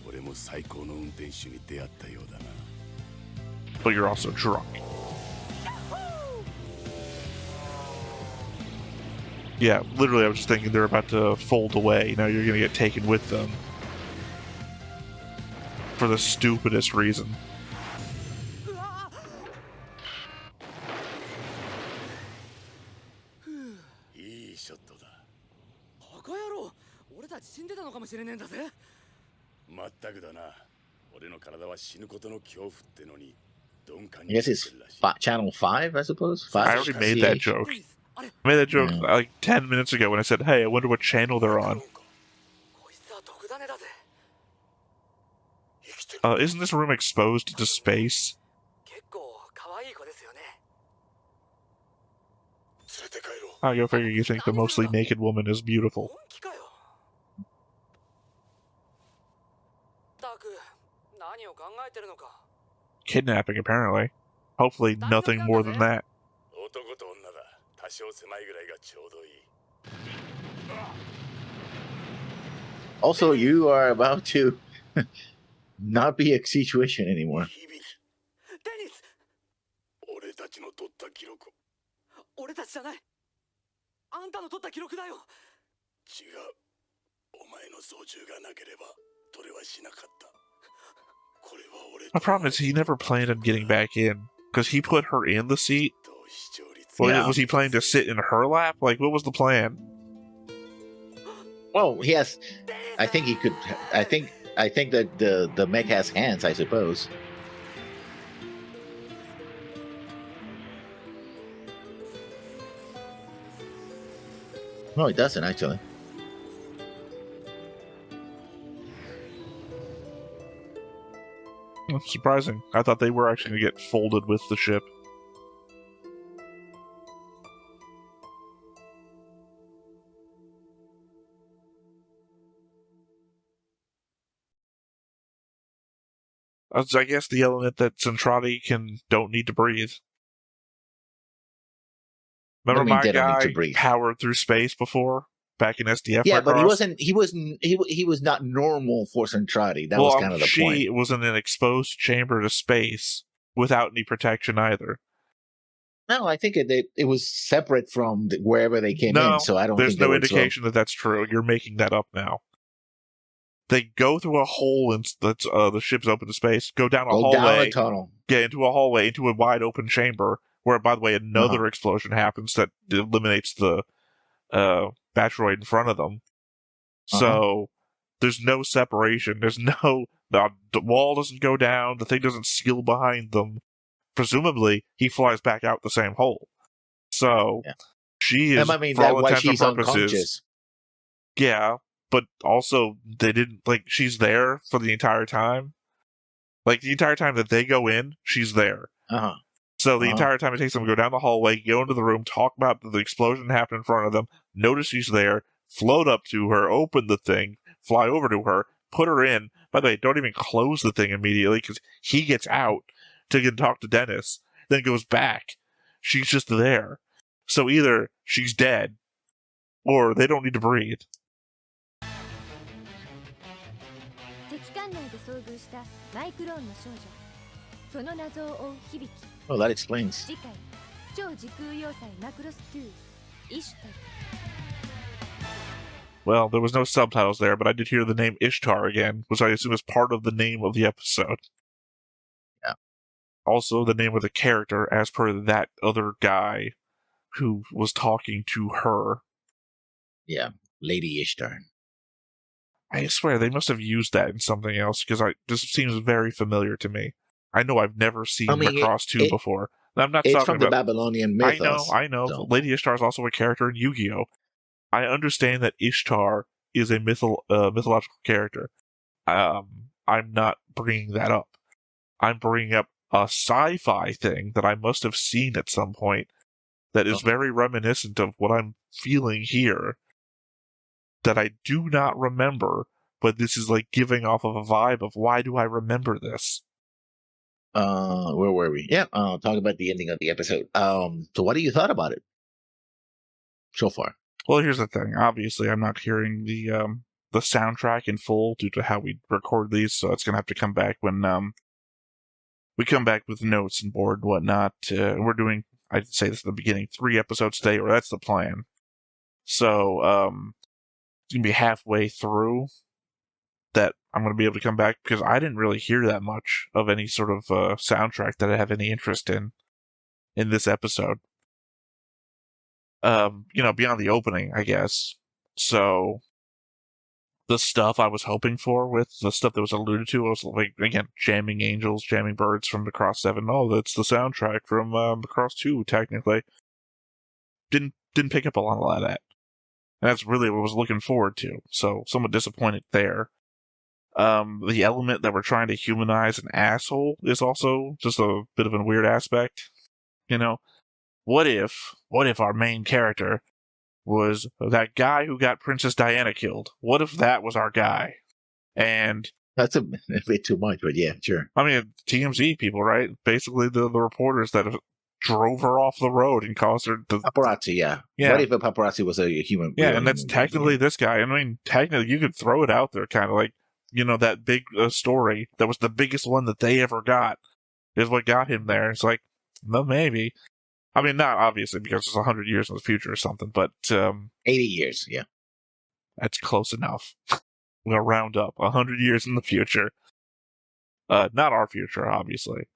俺も最高の運転手に出会ったようだな。 But you're also drunk. Yeah, literally, I was just thinking they're about to fold away. Now you're gonna get taken with them. For the stupidest reason. いいショットだ。バカ野郎、俺たち死んでたのかもしれねえんだぜ。まったくだな。俺の体は死ぬことの恐怖ってのに。 I guess it's channel 5, I suppose. 5? I already made that joke. I made that joke like 10 minutes ago when I said, hey, I wonder what channel they're on. Isn't this room exposed to space? I go figure you think the mostly naked woman is beautiful. Kidnapping, apparently. Hopefully nothing more than that. Also, you are about to not be a situation anymore. 俺たちじゃない。あんたの取った記録だよ。違う。お前の操縦がなければ取れはしなかった。 My problem is he never planned on getting back in, because he put her in the seat. Well, was he planning to sit in her lap? Like, what was the plan? Well, he has. I think he could. I think that the mech has hands, I suppose. No, it doesn't actually. Surprising. I thought they were actually going to get folded with the ship. I guess the element that Centrati don't need to breathe. Remember my guy powered through space before? Back in SDF. Yeah, Macross? But he was not normal for Centrati. That was kind of the point. She was in an exposed chamber to space without any protection either. No, I think it was separate from wherever they came in. So I don't. There's think no indication that that's true. You're making that up now. They go through a hole and the ship's open to space. Go down a hallway. Down a tunnel. Get into a hallway into a wide open chamber where, by the way, another explosion happens that eliminates the Batroid in front of them. So there's no separation. There's no the wall doesn't go down. The thing doesn't seal behind them. Presumably, he flies back out the same hole. So she is, for all intents and purposes, yeah. But also, they didn't she's there for the entire time. Like the entire time that they go in, she's there. So the entire time it takes them to go down the hallway, go into the room, talk about the explosion that happened in front of them, notice she's there, float up to her, open the thing, fly over to her, put her in. By the way, don't even close the thing immediately because he gets out to get talk to Dennis, then goes back. She's just there. So either she's dead or they don't need to breathe. Oh, that explains. Well, there was no subtitles there, but I did hear the name Ishtar again, which I assume is part of the name of the episode. Yeah. Also, the name of the character, as per that other guy who was talking to her. Yeah, Lady Ishtar. I swear they must have used that in something else because this seems very familiar to me. I know I've never seen Macross 2 before. I'm not it's talking from about the Babylonian mythos. I know. So. Lady Ishtar is also a character in Yu-Gi-Oh! I understand that Ishtar is a mythological character. I'm not bringing that up. I'm bringing up a sci-fi thing that I must have seen at some point that is very reminiscent of what I'm feeling here that I do not remember, but this is like giving off of a vibe of why do I remember this? Where were we? Yeah, talk about the ending of the episode. So what do you thought about it so far? Well, here's the thing. Obviously, I'm not hearing the soundtrack in full due to how we record these, so it's gonna have to come back when we come back with notes and board and whatnot. We're doing, I'd say this at the beginning, 3 episodes today, or that's the plan. So it's gonna be halfway through that I'm gonna be able to come back because I didn't really hear that much of any sort of soundtrack that I have any interest in this episode. Beyond the opening, I guess. So the stuff I was hoping for with the stuff that was alluded to was like, again, jamming angels, jamming birds from Macross 7. Oh, that's the soundtrack from Macross 2, technically. Didn't pick up a lot of that. And that's really what I was looking forward to. So somewhat disappointed there. The element that we're trying to humanize an asshole is also just a bit of a weird aspect. What if our main character was that guy who got Princess Diana killed? What if that was our guy? And that's a bit too much, but yeah, sure. I mean, TMZ people, right? Basically, the reporters that drove her off the road and caused her to... Paparazzi, yeah. What if a paparazzi was a human? Yeah, and that's technically this guy. I mean, technically, you could throw it out there, kind of like, that big story that was the biggest one that they ever got is what got him there. It's like, well, maybe. I mean, not obviously because it's 100 years in the future or something, but 80 years, yeah, that's close enough. We're gonna round up 100 years in the future. Not our future, obviously,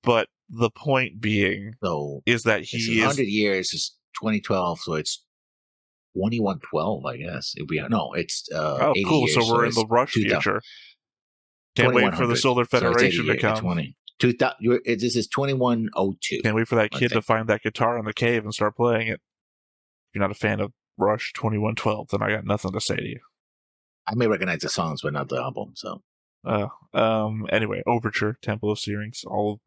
but the point being is that he 100 years is 2012, so it's 2112, I guess. It's 80 cool. years, so we're in the rush future. Can't wait for the Solar Federation to come. This is 2102. Can't wait for that kid to find that guitar in the cave and start playing it. If you're not a fan of Rush 2112, then I got nothing to say to you. I may recognize the songs, but not the album. So, anyway, Overture, Temple of Syrinx, all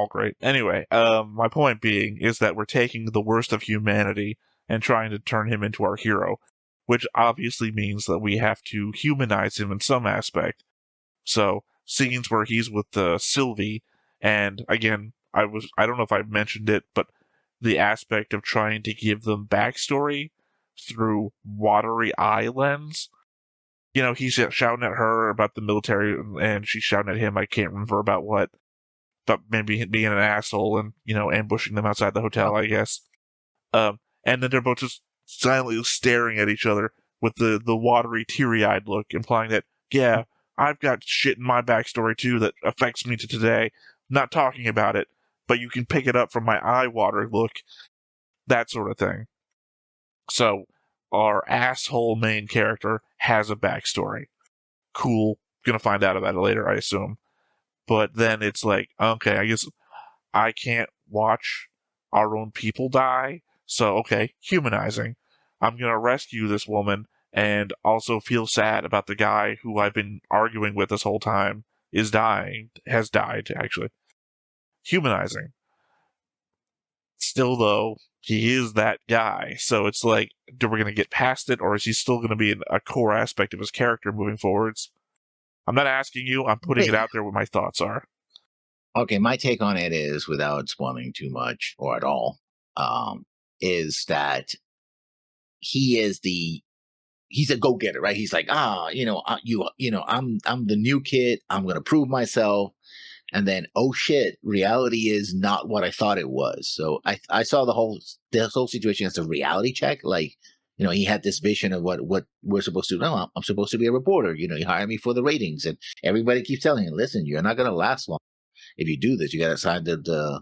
great. Anyway, my point being is that we're taking the worst of humanity and trying to turn him into our hero, which obviously means that we have to humanize him in some aspect. So, scenes where he's with Sylvie. And again, I don't know if I mentioned it, but the aspect of trying to give them backstory through watery eye lens. He's shouting at her about the military, and she's shouting at him, I can't remember about what. About maybe being an asshole and, ambushing them outside the hotel, I guess. And then they're both just silently staring at each other with the watery, teary-eyed look, implying that, yeah, I've got shit in my backstory too that affects me to today. Not talking about it, but you can pick it up from my eye water look. That sort of thing. So, our asshole main character has a backstory. Cool. Gonna find out about it later, I assume. But then it's like, okay, I guess I can't watch our own people die. So, okay, humanizing. I'm gonna rescue this woman and also feel sad about the guy who I've been arguing with this whole time has died, actually. Humanizing. Still, though, he is that guy, so it's like, do we going to get past it, or is he still going to be a core aspect of his character moving forwards? I'm not asking you, I'm putting it out there what my thoughts are. Okay, my take on it is, without spoiling too much, or at all, is that he's a go-getter, right? He's like, I'm the new kid. I'm going to prove myself. And then, oh shit, reality is not what I thought it was. So I saw the whole situation as a reality check. Like, he had this vision of what we're supposed to do. No, I'm supposed to be a reporter. You hire me for the ratings, and everybody keeps telling him, listen, you're not going to last long if you do this. You got to sign the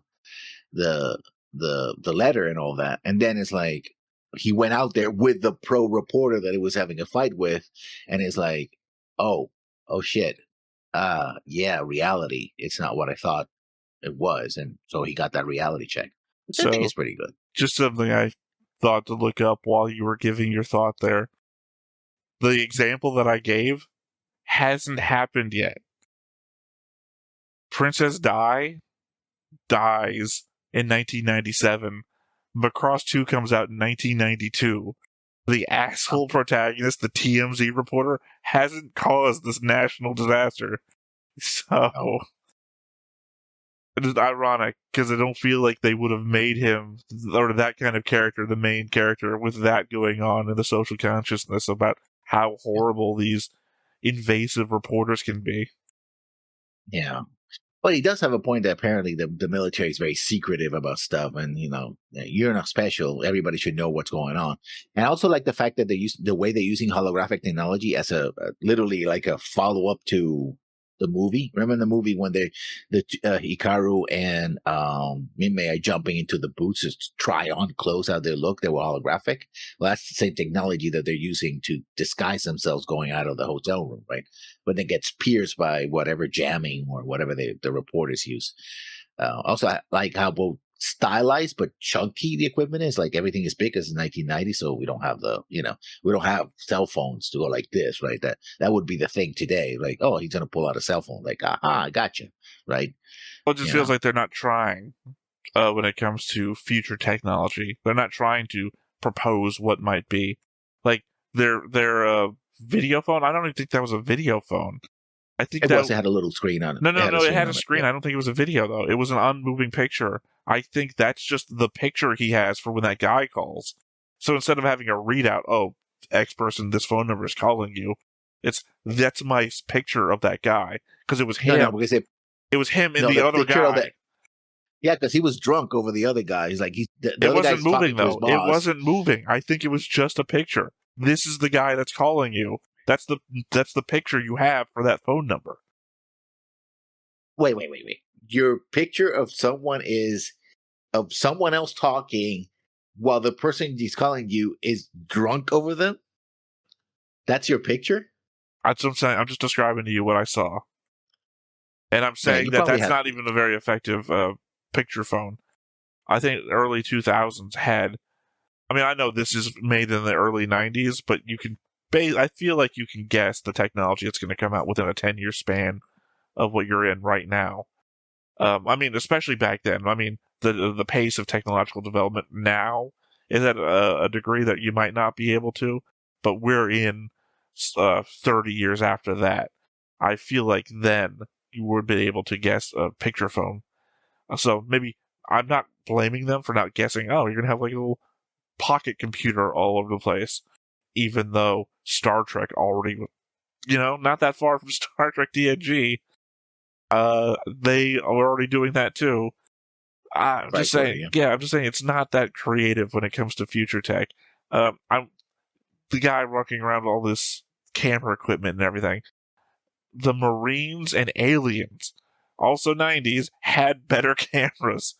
letter and all that. And then it's like he went out there with the pro reporter that he was having a fight with, and it's like, oh shit, yeah, reality. It's not what I thought it was, and so he got that reality check. Which I think is pretty good. Just something I thought to look up while you were giving your thought there. The example that I gave hasn't happened yet. Princess Di dies in 1997. Macross 2 comes out in 1992. The asshole protagonist, the TMZ reporter, hasn't caused this national disaster. So, it is ironic, because I don't feel like they would have made him, or that kind of character, the main character, with that going on in the social consciousness about how horrible these invasive reporters can be. Yeah. But he does have a point that apparently the military is very secretive about stuff, and you're not special. Everybody should know what's going on. And I also like the fact that the way they're using holographic technology as a literally like a follow up to the movie. Remember in the movie when Hikaru and Minmei are jumping into the boots to try on clothes how they look? They were holographic. Well, that's the same technology that they're using to disguise themselves going out of the hotel room, right? But then gets pierced by whatever jamming or whatever the reporters use. Also, I like how both stylized but chunky the equipment is. Like everything is big as in 1990, so we don't have we don't have cell phones to go like this, right? That would be the thing today. Like, oh, he's gonna pull out a cell phone. Like, aha, I gotcha, right? Well, it just feels like they're not trying when it comes to future technology. They're not trying to propose what might be. Like their video phone. I don't even think that was a video phone. I think it had a little screen on it. No, it had a screen. I don't think it was a video, though. It was an unmoving picture. I think that's just the picture he has for when that guy calls. So instead of having a readout, oh, X person, this phone number is calling you, that's my picture of that guy. Because it was him. No, because it was him and the other guy. Yeah, because he was drunk over the other guy. He's like, it wasn't moving, though. It wasn't moving. I think it was just a picture. This is the guy that's calling you. That's the picture you have for that phone number. Wait. Your picture of someone is of someone else talking while the person he's calling you is drunk over them? That's your picture? That's what I'm saying. I'm just describing to you what I saw. And I'm saying that's not even a very effective picture phone. I think early 2000s had... I mean, I know this is made in the early 90s, but you can... I feel like you can guess the technology that's going to come out within a 10-year span of what you're in right now. I mean, especially back then. I mean, the pace of technological development now is at a degree that you might not be able to, but we're in 30 years after that. I feel like then you would be able to guess a picture phone. So maybe I'm not blaming them for not guessing, oh, you're going to have like a little pocket computer all over the place. Even though Star Trek already, not that far from Star Trek TNG, they are already doing that too. I'm just saying it's not that creative when it comes to future tech. I'm the guy walking around with all this camera equipment and everything. The Marines and Aliens, also 90s, had better cameras.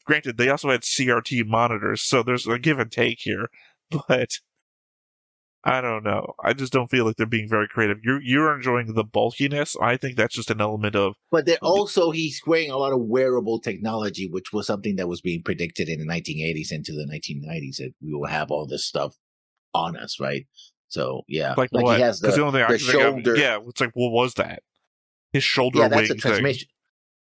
Granted, they also had CRT monitors, so there's a give and take here, but... I don't know. I just don't feel like they're being very creative. You're enjoying the bulkiness. I think that's just an element of... But he's wearing a lot of wearable technology, which was something that was being predicted in the 1980s into the 1990s, that we will have all this stuff on us, right? So, yeah. Like what? He has the shoulder... it's like, what was that? His shoulder wing thing.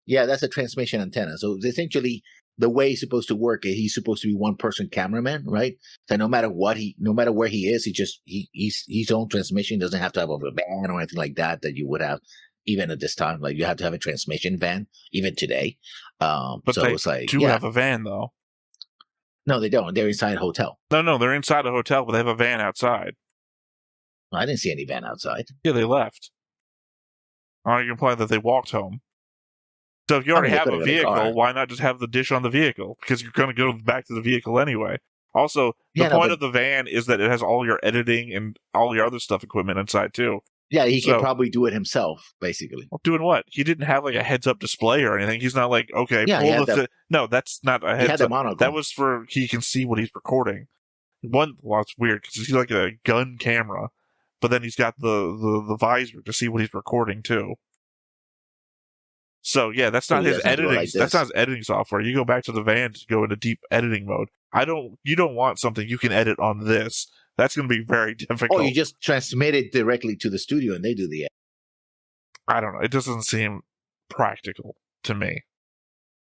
Yeah, that's a transmission antenna. So, essentially... The way he's supposed to work, he's supposed to be one-person cameraman, right? So no matter where he is, he's his own transmission. Doesn't have to have a van or anything like that you would have even at this time. Like you have to have a transmission van even today. But so it's like have a van though. No, they don't. They're inside a hotel. No, they're inside a hotel, but they have a van outside. I didn't see any van outside. Yeah, they left. Are you implying that they walked home? So if you already have a vehicle, why not just have the dish on the vehicle? Because you're going to go back to the vehicle anyway. Also, the Yeah, no, point but- of the van is that it has all your editing and all your other stuff equipment inside too. Yeah, he So- can probably do it himself, basically. Well, doing what? He didn't have like a heads-up display or anything. He's not like, okay, Yeah, he pull had the. the- No, that's not a He had heads the up. monocle. That was for he can see what he's recording. Well, it's weird because he's like a gun camera, but then he's got the visor to see what he's recording too. So yeah, that's So not he his doesn't do it editing. like That's this. not his editing software. You go back to the van to go into deep editing mode. You don't want something you can edit on this. That's going to be very difficult. Oh, you just transmit it directly to the studio and they do the. I don't know. It doesn't seem practical to me.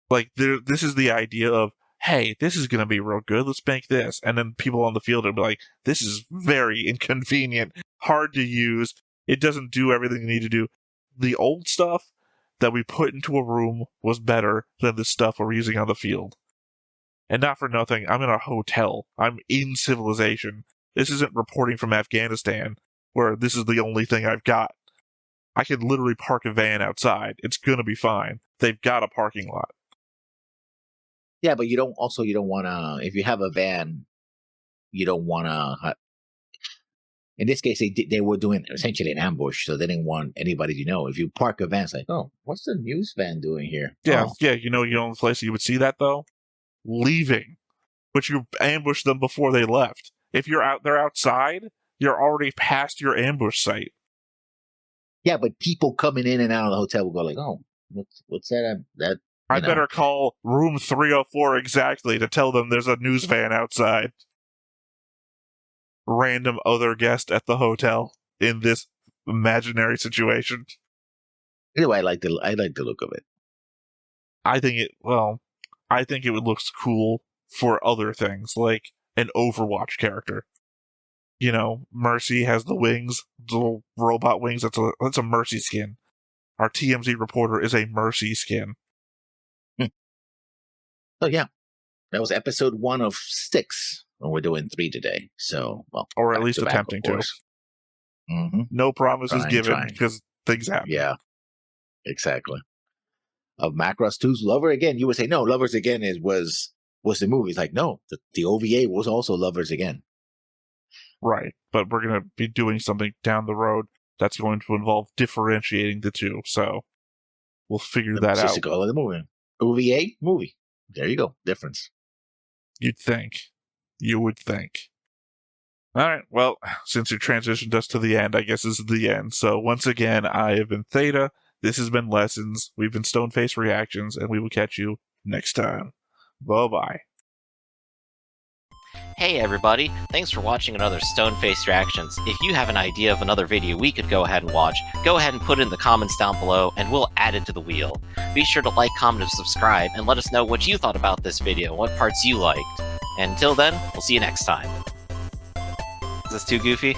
Like this is the idea of, hey, this is going to be real good. Let's make this, and then people on the field will be like, this is very inconvenient, hard to use. It doesn't do everything you need to do. The old stuff that we put into a room was better than the stuff we're using on the field. And not for nothing, I'm in a hotel. I'm in civilization. This isn't reporting from Afghanistan, where this is the only thing I've got. I could literally park a van outside. It's gonna be fine. They've got a parking lot. Yeah, but you don't want to. If you have a van, you don't want to. In this case, they were doing essentially an ambush, so they didn't want anybody to know. If you park a van, it's like, oh, what's the news van doing here? Yeah, Oh. yeah. You know the place you would see that though, leaving, but you ambush them before they left. If they're outside, you're already past your ambush site. Yeah, but people coming in and out of the hotel will go like, oh, what's that? That I you know. better call room 304 exactly to tell them there's a news van outside. Random other guest at the hotel in this imaginary situation. Anyway, I like the look of it. I think it would look cool for other things, like an Overwatch character. You know, Mercy has the wings, the little robot wings. That's a Mercy skin. Our TMZ reporter is a Mercy skin. Oh yeah, that was episode 1 of 6, and we're doing 3 today. So, well, Or at back least to back, attempting of to. course. Mm-hmm. No promises given Trying. because things happen. Yeah, exactly. Of Macross 2's Lover Again, you would say no. Lovers Again was the movie. It's like no, the OVA was also Lovers Again. Right, but we're going to be doing something down the road that's going to involve differentiating the two, so we'll figure that out. Call of the movie. OVA movie. There you go. Difference. You'd think. You would think. All right, well, since you transitioned us to the end, I guess this is the end. So once again, I have been Theta. This has been Lessons. We've been Stoneface Reactions, and we will catch you next time. Bye-bye. Hey everybody, thanks for watching another Stoneface Reactions. If you have an idea of another video we could go ahead and watch, go ahead and put it in the comments down below and we'll add it to the wheel. Be sure to like, comment, and subscribe and let us know what you thought about this video, what parts you liked. And until then, we'll see you next time. Is this too goofy?